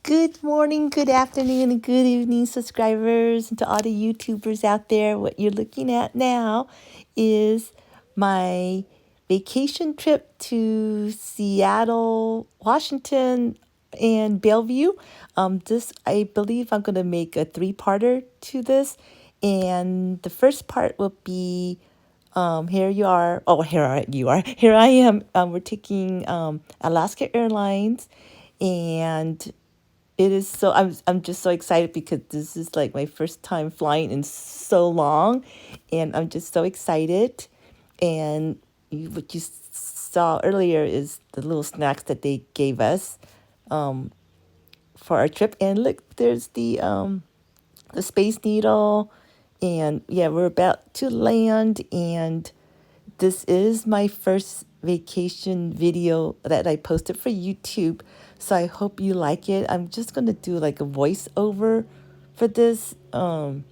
Good morning, good afternoon, and good evening, subscribers, and to all the YouTubers out there. What you're looking at now is my vacation trip to Seattle, Washington, and Bellevue. I believe I'm going to make a three-parter to this, and the first part will be here you are. Oh, you are. Here I am. We're taking Alaska Airlines, and it is so I'm just so excited because this is like my first time flying in so long, and I'm just so excited. And what you saw earlier is the little snacks that they gave us for our trip. And look, there's the Space Needle, and yeah, we're about to land. And this is my first vacation video that I posted for YouTube, so I hope you like it. I'm just gonna do like a voiceover for this, so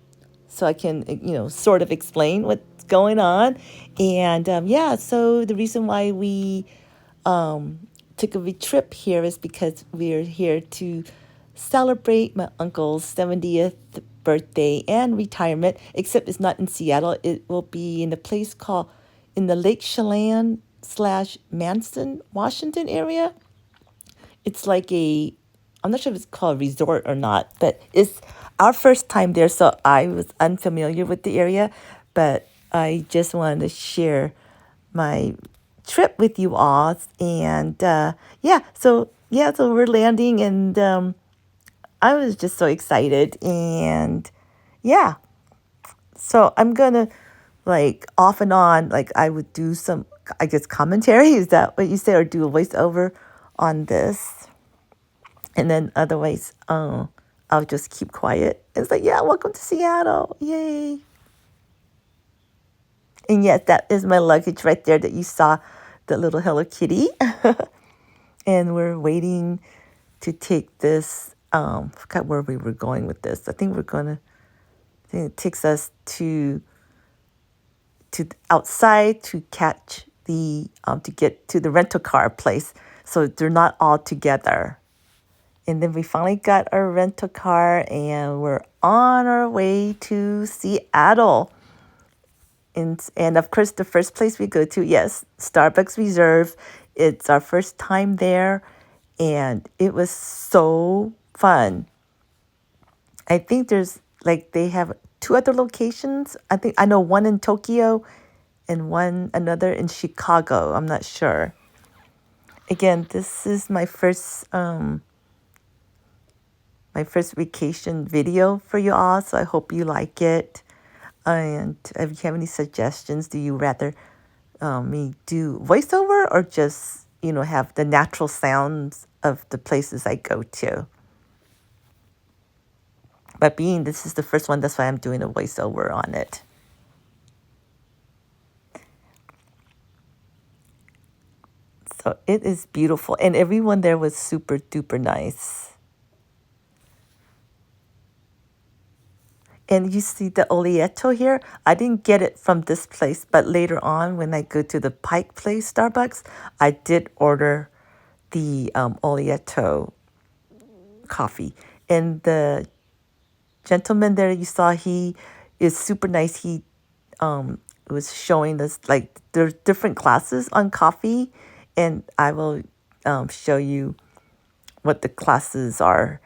I can, sort of explain what's going on. And yeah, so the reason why we took a trip here is because we're here to celebrate my uncle's 70th birthday and retirement, except it's not in Seattle. It will be in a place called in the Lake Chelan slash Manson, Washington area. It's like I'm not sure if it's called a resort or not, but it's our first time there, so I was unfamiliar with the area, but I just wanted to share my trip with you all. And so we're landing, and I was just so excited. And yeah, so I'm gonna, like, off and on, like, I would do some, I guess, commentary. Is that what you say? Or do a voiceover on this? And then otherwise, I'll just keep quiet. It's like, yeah, welcome to Seattle. Yay. And yes, that is my luggage right there that you saw, the little Hello Kitty. And we're waiting to take this. Forgot where we were going with this. I think it takes us to outside to catch to get to the rental car place. So they're not all together. And then we finally got our rental car, and we're on our way to Seattle. And of course, the first place we go to, yes, Starbucks Reserve. It's our first time there, and it was so fun. I think they have two other locations. I know one in Tokyo and another in Chicago. I'm not sure. Again, this is my first vacation video for you all, so I hope you like it. And if you have any suggestions, do you rather me do voiceover or just, have the natural sounds of the places I go to? But being this is the first one, that's why I'm doing a voiceover on it. So it is beautiful. And everyone there was super duper nice. And you see the Oleato here? I didn't get it from this place, but later on when I go to the Pike Place Starbucks, I did order the Oleato coffee. And the gentleman there you saw, he is super nice. He was showing us, like, there's different classes on coffee, and I will show you what the classes are.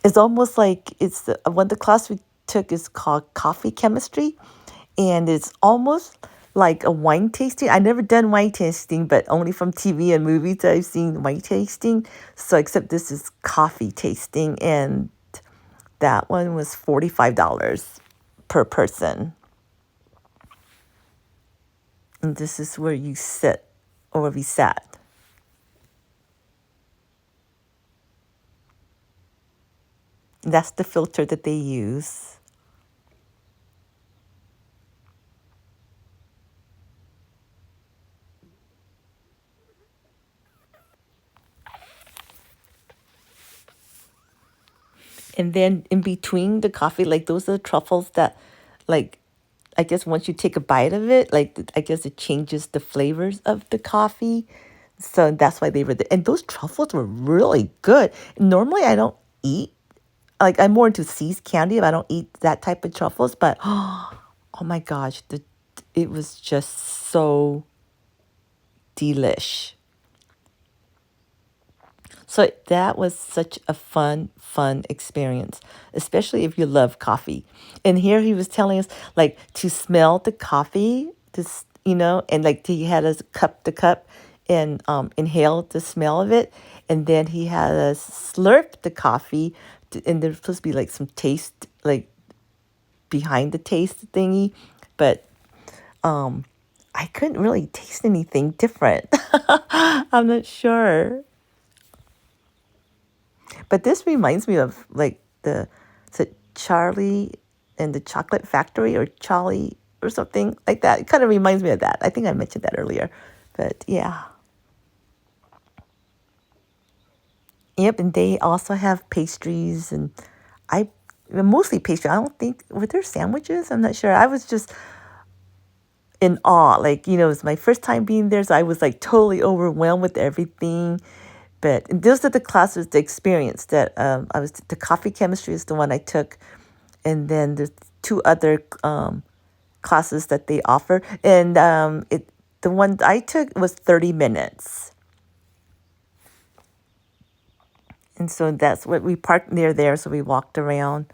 It's almost like the class we took is called coffee chemistry, and it's almost like a wine tasting. I never done wine tasting, but only from TV and movies that I've seen wine tasting. So except this is coffee tasting, and that one was $45 per person. And this is where you sit, or where we sat. That's the filter that they use. And then in between the coffee, like, those are the truffles that, like, I guess once you take a bite of it, like, I guess it changes the flavors of the coffee. So that's why they were there. And those truffles were really good. Normally, I don't eat, like, I'm more into See's candy, but I don't eat that type of truffles. But oh my gosh, it was just so delish. So that was such a fun experience, especially if you love coffee. And here he was telling us like to smell the coffee, and like he had us cup to cup and inhale the smell of it, and then he had us slurp the coffee, and there's supposed to be like some taste like behind the taste thingy, but I couldn't really taste anything different. I'm not sure. But this reminds me of like is it Charlie and the Chocolate Factory or Charlie or something like that. It kind of reminds me of that. I think I mentioned that earlier. But yeah. Yep, and they also have pastries and I mostly pastry. I don't think were there sandwiches? I'm not sure. I was just in awe. Like, it was my first time being there, so I was like totally overwhelmed with everything. But those are the classes, the experience that the coffee chemistry is the one I took. And then there's two other classes that they offer. And the one I took was 30 minutes. And so that's what we parked near there. So we walked around.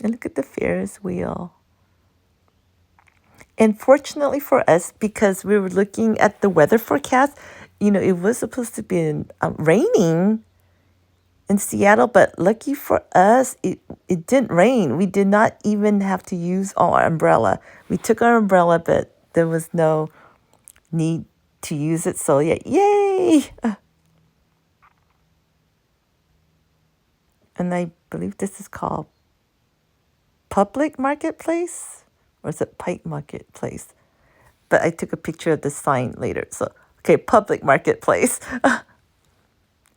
And look at the Ferris wheel. And fortunately for us, because we were looking at the weather forecast, it was supposed to be raining in Seattle, but lucky for us, it didn't rain. We did not even have to use our umbrella. We took our umbrella, but there was no need to use it. So yeah, yay! And I believe this is called Public Marketplace, or is it Pike Marketplace? But I took a picture of the sign later. So okay, Public Marketplace.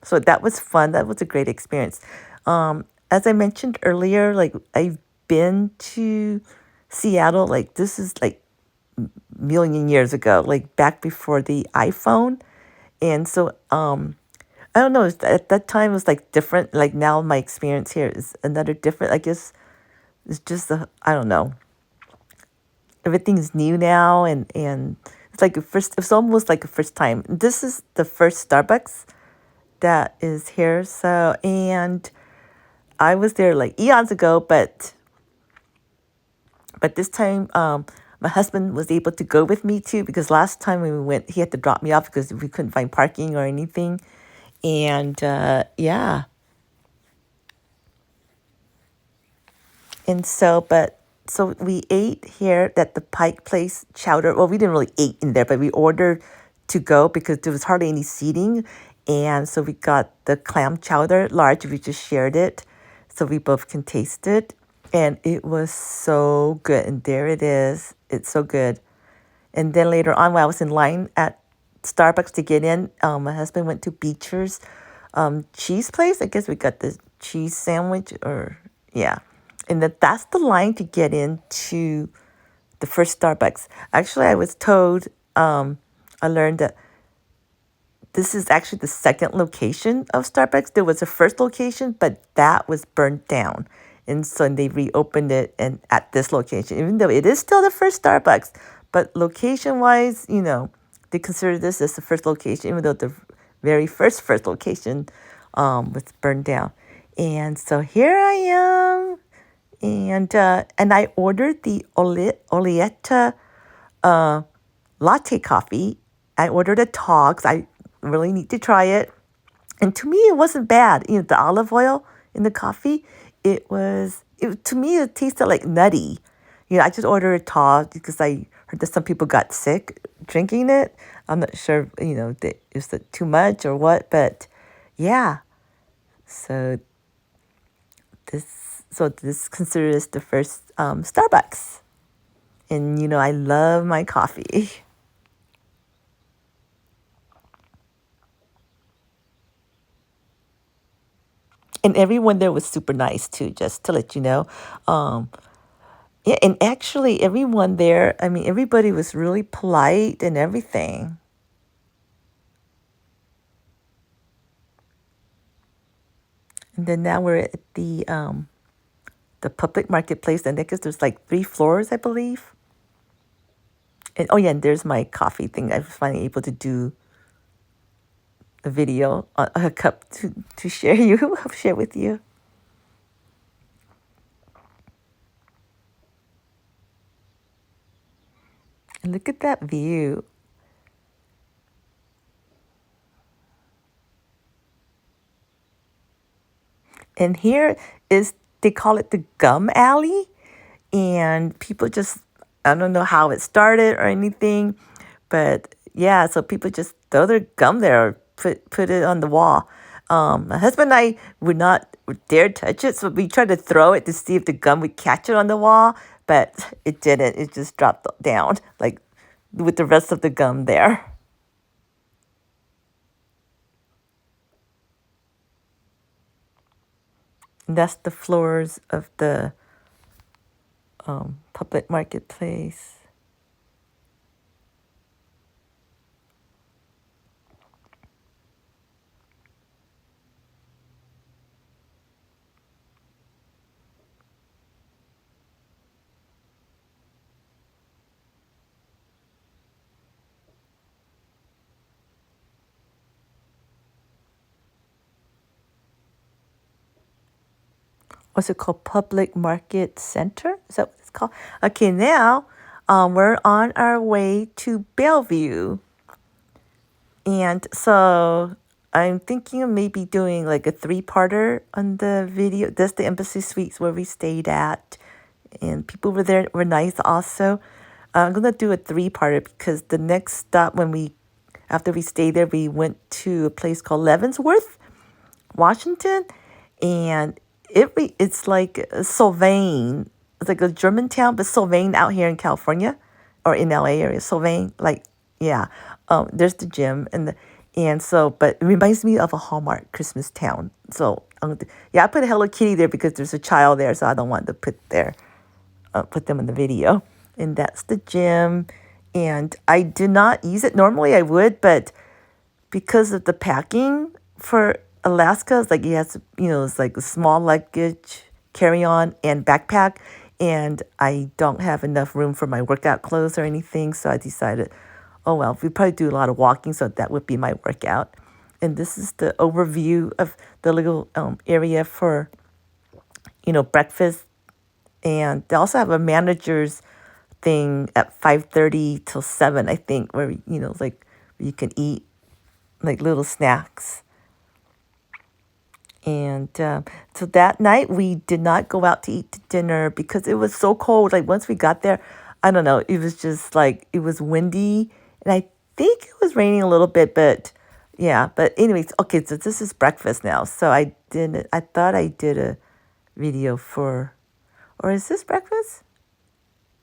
So that was fun. That was a great experience. As I mentioned earlier, like I've been to Seattle, like this is like million years ago, like back before the iPhone. And so I don't know, at that time it was like different. Like now my experience here is another different. I guess it's just I don't know. Everything's new now and it's like it's almost like a first time. This is the first Starbucks that is here. So, and I was there like eons ago, but this time my husband was able to go with me too, because last time when we went, he had to drop me off because we couldn't find parking or anything. And yeah. And so we ate here at the Pike Place chowder. Well, we didn't really eat in there, but we ordered to go because there was hardly any seating. And so we got the clam chowder large. We just shared it so we both can taste it. And it was so good. And there it is. It's so good. And then later on, while I was in line at Starbucks to get in, my husband went to Beecher's cheese place. I guess we got the cheese sandwich yeah. And that's the line to get into the first Starbucks. Actually, I was told, I learned that this is actually the second location of Starbucks. There was a first location, but that was burnt down. And so they reopened it and at this location, even though it is still the first Starbucks. But location-wise, they consider this as the first location, even though the very first location was burned down. And so here I am. And I ordered the Olietta latte coffee. I ordered a tall because I really need to try it. And to me, it wasn't bad. The olive oil in the coffee, to me, it tasted like nutty. I just ordered a tall because I heard that some people got sick drinking it. I'm not sure, that is it too much or what, but yeah. So this considered as the first Starbucks. And, I love my coffee. And everyone there was super nice too, just to let you know. Yeah, and actually everyone there, I mean, everybody was really polite and everything. And then now we're at the public marketplace, and I guess there's like 3 floors, I believe. And oh yeah, and there's my coffee thing. I was finally able to do a video, a cup to share you, share with you. And look at that view. And here is, they call it the gum alley. And people just, I don't know how it started or anything, but yeah, so people just throw their gum there or put it on the wall. My husband and I would not dare touch it, so we tried to throw it to see if the gum would catch it on the wall, but it didn't. It just dropped down, like with the rest of the gum there. And that's the floors of the public marketplace. What's it called? Public Market Center? Is that what it's called? Okay, now we're on our way to Bellevue. And so I'm thinking of maybe doing like a 3-parter on the video. That's the Embassy Suites where we stayed at. And people were there, were nice also. I'm going to do a 3-parter because the next stop after we stayed there, we went to a place called Leavenworth, Washington, and it's like Sylvain. It's like a German town, but Sylvain out here in California or in LA area. Sylvain, like yeah. There's the gym and so, but it reminds me of a Hallmark Christmas town. So yeah, I put a Hello Kitty there because there's a child there, so I don't want to put them in the video. And that's the gym. And I did not use it. Normally I would, but because of the packing for Alaska, it's like you have to, it's like a small luggage, carry on, and backpack. And I don't have enough room for my workout clothes or anything. So I decided, oh well, we probably do a lot of walking, so that would be my workout. And this is the overview of the little area for, breakfast. And they also have a manager's thing at 5:30 till 7, I think, where, like you can eat like little snacks. And so that night we did not go out to eat dinner because it was so cold. Like once we got there, I don't know, it was just like, it was windy and I think it was raining a little bit, but yeah. But anyways, okay, so this is breakfast now. So I thought I did a video or is this breakfast?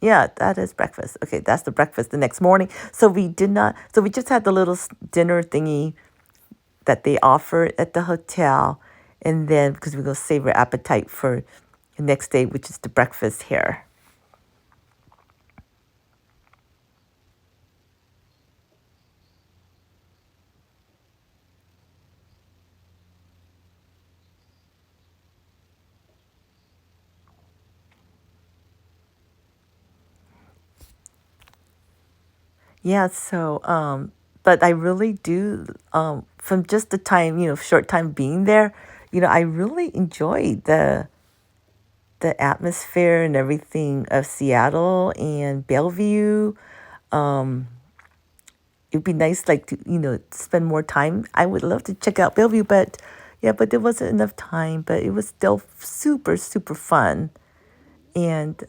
Yeah, that is breakfast. Okay, that's the breakfast the next morning. So we just had the little dinner thingy that they offer at the hotel. And then, because we're going to save our appetite for the next day, which is the breakfast here. Yeah, so, but I really do, from just the time, short time being there, I really enjoyed the atmosphere and everything of Seattle and Bellevue. Um, it'd be nice, like, to, spend more time. I would love to check out Bellevue, but yeah, but there wasn't enough time, but it was still super, super fun. And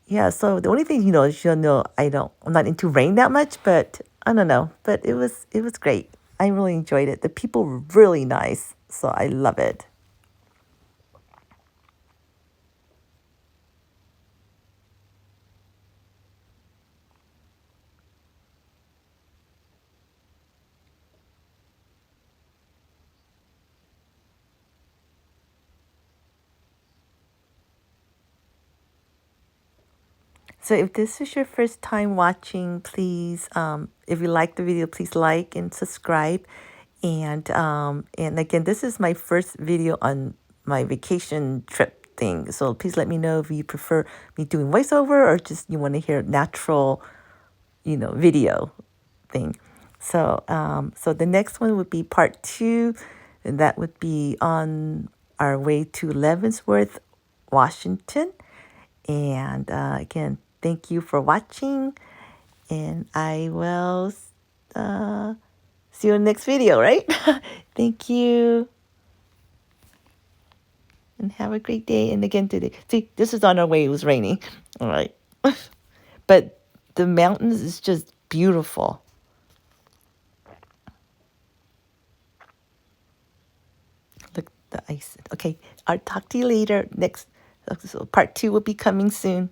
yeah, so the only thing, is, I'm not into rain that much, but I don't know, but it was great. I really enjoyed it. The people were really nice, so I love it. So if this is your first time watching, please, if you like the video, please like and subscribe. And again, this is my first video on my vacation trip thing. So please let me know if you prefer me doing voiceover or just you want to hear natural, video thing. So the next one would be part 2, and that would be on our way to Leavenworth, Washington. And again, thank you for watching, and I will see you in the next video, right? Thank you, and have a great day. And again today, see, this is on our way. It was raining, all right, but the mountains is just beautiful. Look, the ice. Okay, I'll talk to you later. Next, so part 2 will be coming soon.